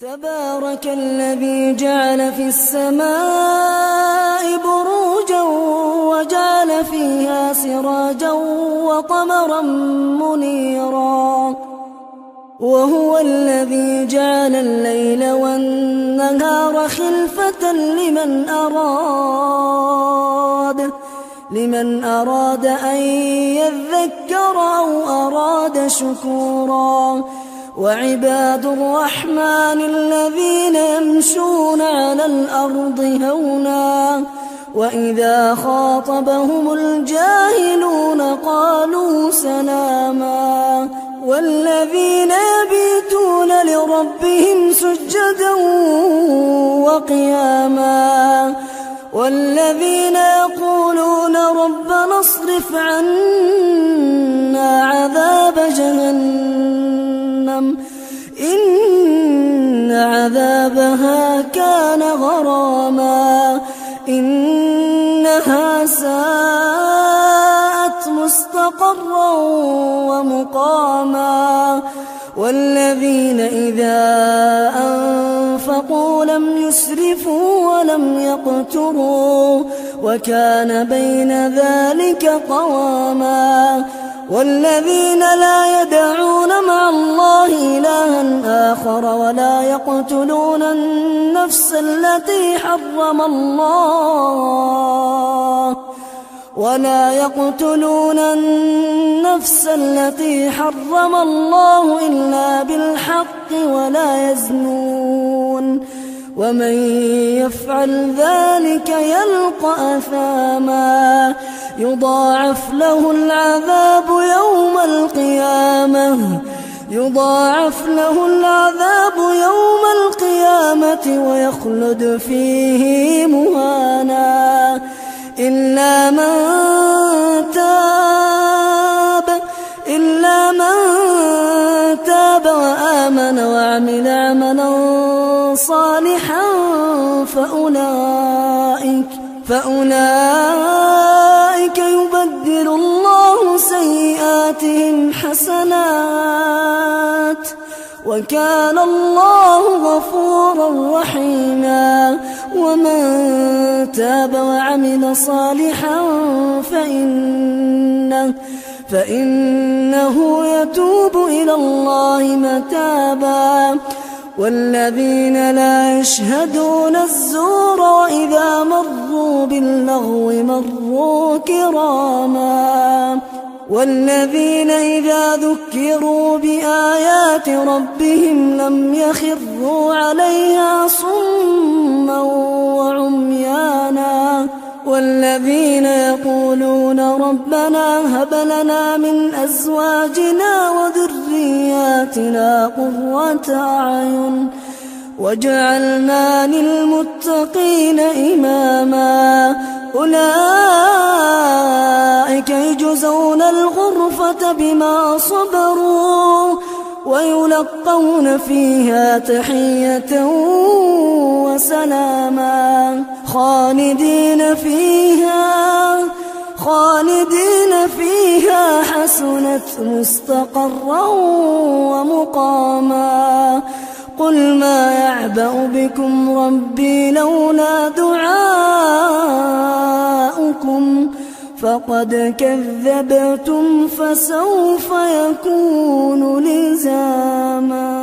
تبارك الذي جعل في السماء بروجا وجعل فيها سراجا وقمرا منيرا، وهو الذي جعل الليل والنهار خلفة لمن أراد أن يذكر أو أراد شكورا. وعباد الرحمن الذين يمشون على الأرض هونا وإذا خاطبهم الجاهلون قالوا سلاما، والذين يبيتون لربهم سجدا وقياما، والذين يقولون ربنا اصرف عنا عذاب جهنم إن عذابها كان غراما إنها ساءت مستقرا ومقاما. والذين إذا أنفقوا لم يسرفوا ولم يقتروا وكان بين ذلك قواما. والذين لا يدعون مع الله إلها آخر ولا يقتلون النفس التي حرم الله إلا بالحق ولا يزنون، ومن يفعل ذلك يلقى أثاما يضاعف له العذاب يوم القيامة ويخلد فيه مهانا إلا من تاب وآمن وعمل عملا صالحا فأولئك يبدل الله سيئاتهم حسنات وكان الله غفورا رحيما. ومن تاب وعمل صالحا فإنه يتوب إلى الله متابا. والذين لا يشهدون الزور وإذا مروا باللغو مروا كراما. والذين إذا ذكروا بآيات ربهم لم يخروا عليها صما وعميانا. والذين يقولون ربنا هب لنا من أزواجنا وذرياتنا قرة أعين واجعلنا للمتقين إماما. أولئك يجزون الغرفة بما صبروا ويلقون فيها تحية وسلاما خالدين فيها حسنت مستقرا ومقاما. قل ما يعبأ بكم ربي لولا دعاؤكم فقد كذبتم فسوف يكون لزاما.